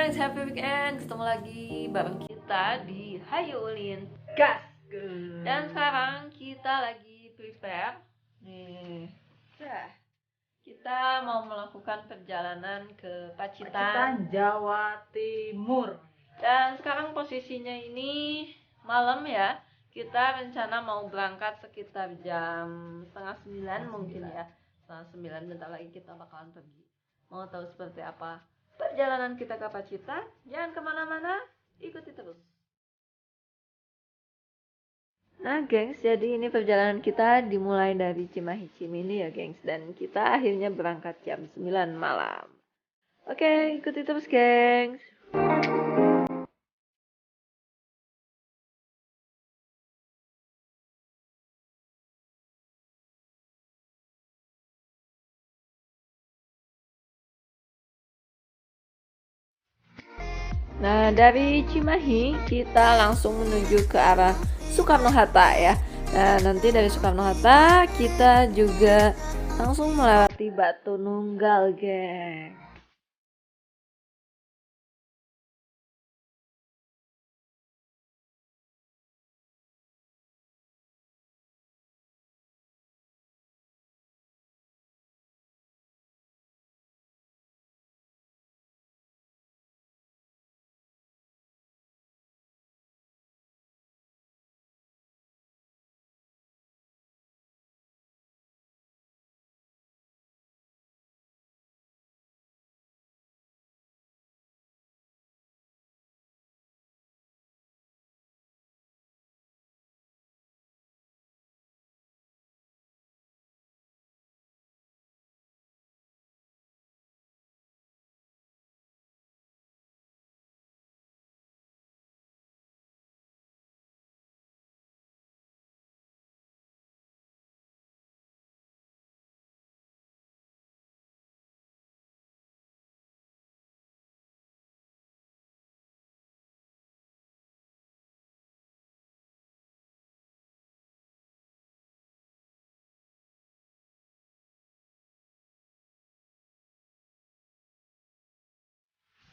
gengs, happy weekend. Ketemu lagi bareng kita di Hayu Ulin Gas. Dan sekarang kita lagi prepare nih. Kita mau melakukan perjalanan ke Pacitan, Jawa Timur. Dan sekarang posisinya ini malam ya. Kita rencana mau berangkat sekitar jam setengah 9 mungkin ya. Setengah 9, bentar lagi kita bakalan pergi. Mau tahu seperti apa perjalanan kita ke Pacitan? Jangan kemana-mana, ikuti terus. Nah gengs, jadi ini perjalanan kita dimulai dari Cimahi Cimindi ya gengs. Dan kita akhirnya berangkat jam 9 malam. Oke, ikuti terus gengs. Nah, dari Cimahi kita langsung menuju ke arah Soekarno-Hatta ya. Nah, nanti dari Soekarno-Hatta kita juga langsung melewati Batu Nunggal, geng.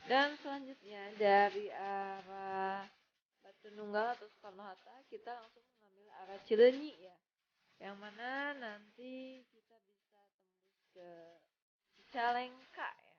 Dan selanjutnya dari arah Batu Nunggal atau Soekarno-Hatta kita langsung mengambil arah Cileunyi ya. Yang mana nanti kita bisa tembus ke Cicalengka ya.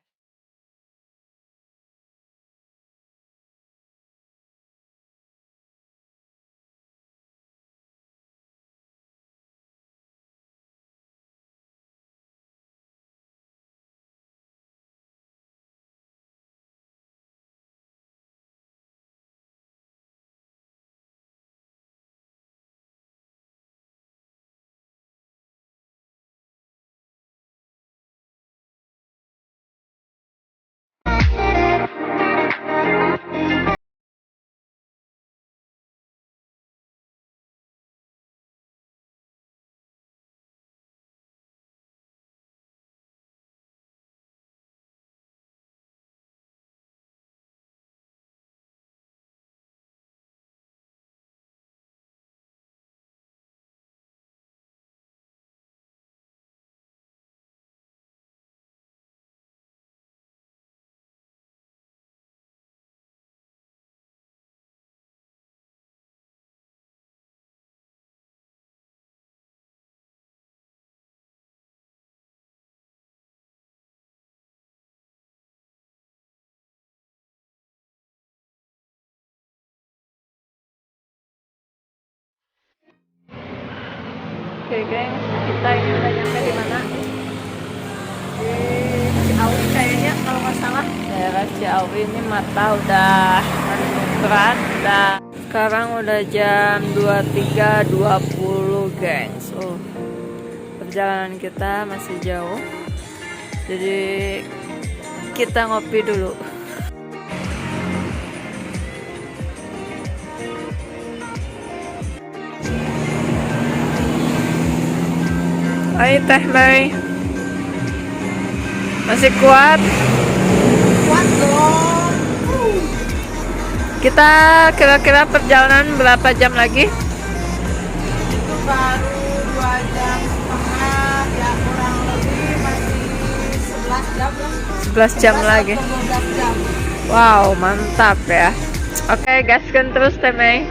Oke geng, kita ini udah nyampe di mana? Di Ciawi kayaknya kalau nggak salah. Daerah Ciawi ini mata udah berat dan sekarang udah jam 23.20 gengs. Perjalanan kita masih jauh. Jadi kita ngopi dulu. Hai Teh Mei, masih kuat? Kuat dong. Kita kira-kira perjalanan berapa jam lagi? Itu baru 2 jam setengah, ya kurang lebih masih 11 jam lah. 11 jam lagi. 12 jam. Wow, mantap ya. Oke, gaskan terus Temei.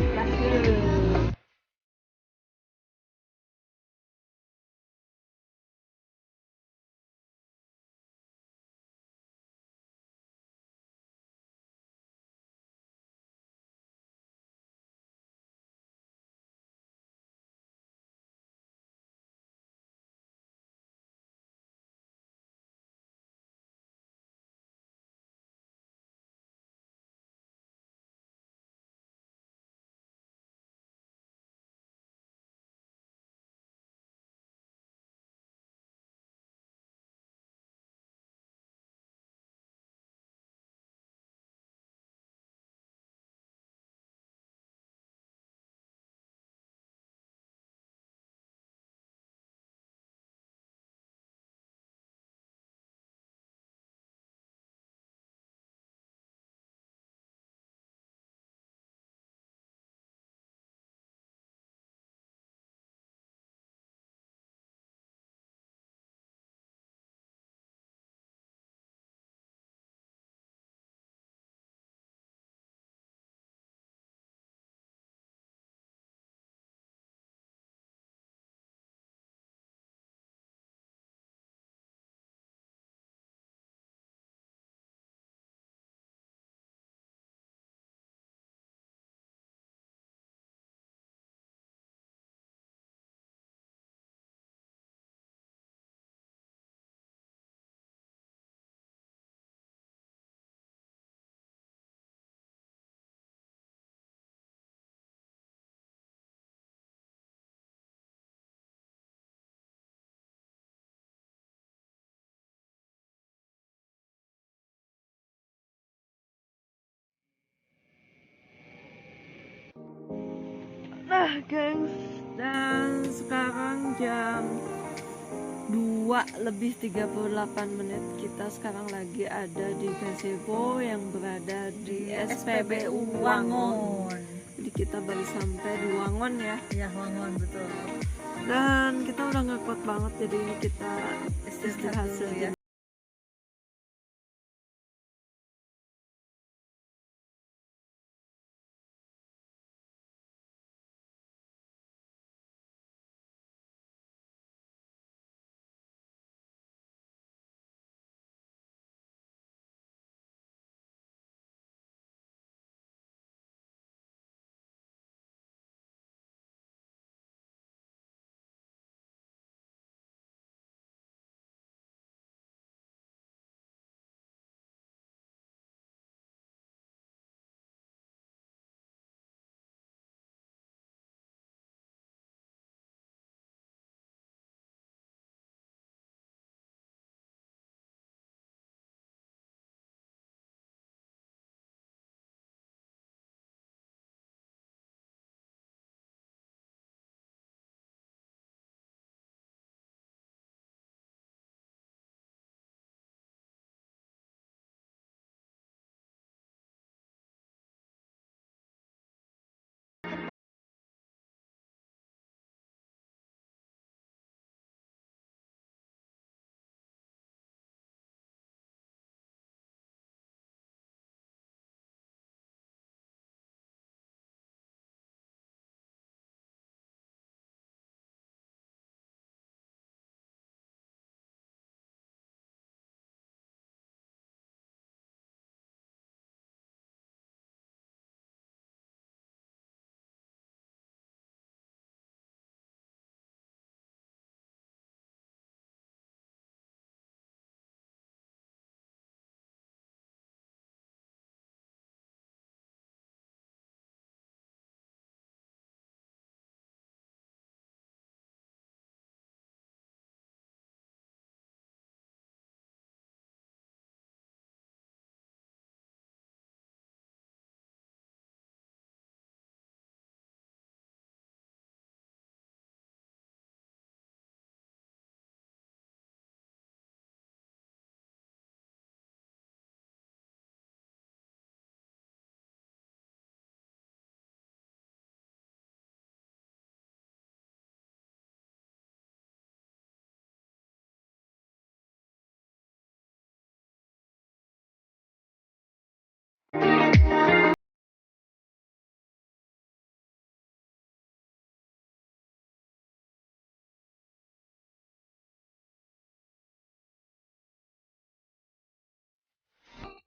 Nah, gengs, dan sekarang jam 2:38. Kita sekarang lagi ada di gazebo yang berada di SPBU Wangon. Jadi kita baru sampai di Wangon ya. Iya, Wangon betul. Dan kita udah nggak kuat banget, jadi ini kita istirahat dulu saja. ya.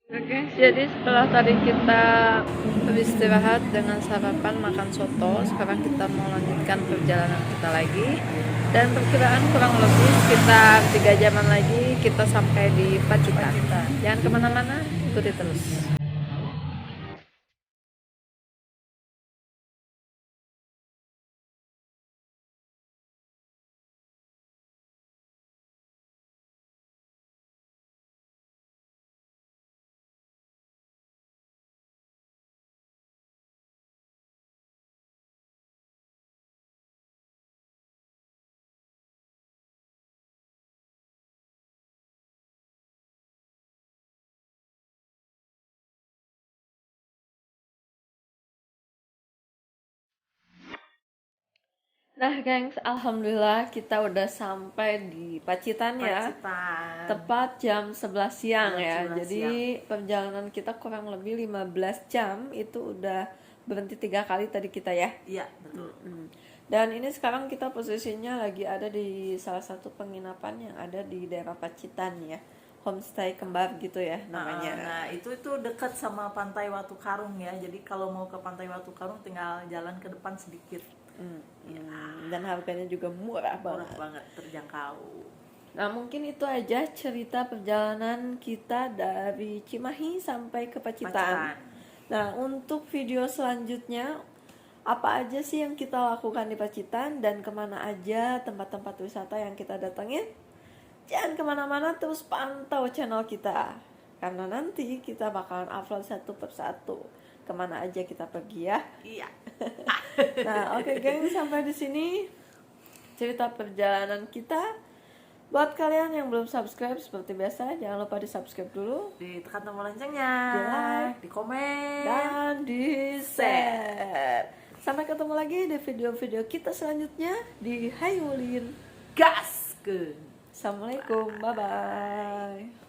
Oke, jadi setelah tadi kita beristirahat dengan sarapan makan soto, sekarang kita mau lanjutkan perjalanan kita lagi. Dan perkiraan kurang lebih sekitar 3 jaman lagi kita sampai di Pacitan. Jangan kemana-mana, ikuti terus. Nah, gengs, alhamdulillah kita udah sampai di Pacitan ya. Pacitan. Tepat jam 11 siang ya. 11 Jadi perjalanan kita kurang lebih 15 jam. Itu udah berhenti 3 kali tadi kita ya. Iya, betul. Dan ini sekarang kita posisinya lagi ada di salah satu penginapan yang ada di daerah Pacitan ya. Homestay kembar gitu ya namanya. Nah, itu dekat sama Pantai Watu Karung ya. Jadi kalau mau ke Pantai Watu Karung tinggal jalan ke depan sedikit. Dan harganya juga murah banget. Murah banget, terjangkau. Nah, mungkin itu aja cerita perjalanan kita dari Cimahi sampai ke Pacitan. Nah, untuk video selanjutnya, apa aja sih yang kita lakukan di Pacitan dan kemana aja tempat-tempat wisata yang kita datengin? Jangan kemana-mana, terus pantau channel kita. Karena nanti kita bakalan upload satu persatu kemana aja kita pergi ya. Iya. Nah, oke geng, sampai di sini cerita perjalanan kita. Buat kalian yang belum subscribe, seperti biasa jangan lupa di subscribe dulu, Ditekan tombol loncengnya, di like, di komen, dan di share. Sampai ketemu lagi di video-video kita selanjutnya di Hayulin gas ke. Assalamualaikum, bye bye.